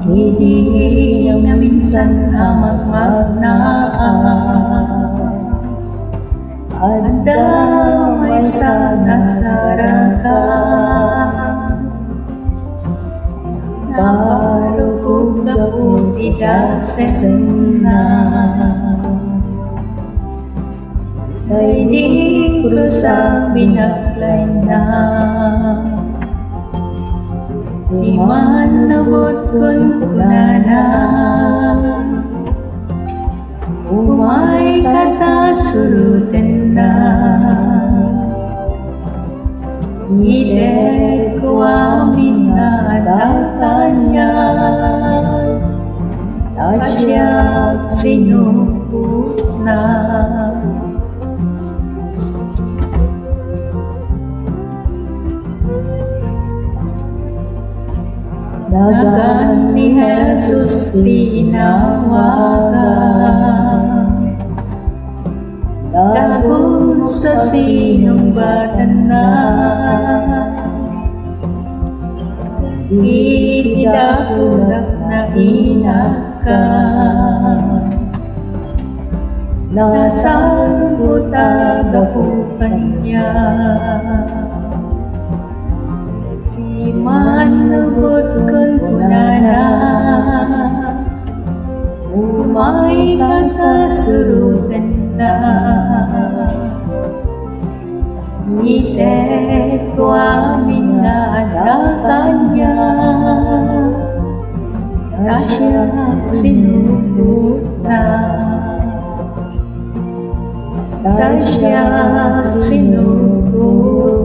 Hindi na minsan magmagnaas at damay sa nasarakan. Narukog na po idasesena ay di ko sa binaklay na di man nabot kun kunana umay katasurutin na ide ko amin na datanya at siya sinupot na dagan ni Jesus tinawagan, dagon sa sinumbatan na, itidakulak na inakan, nasang butagapupan niya. Di man nabot kun kunana umay katasurutan na itet ko amin na datanya tasya sinupot na tasya sinupot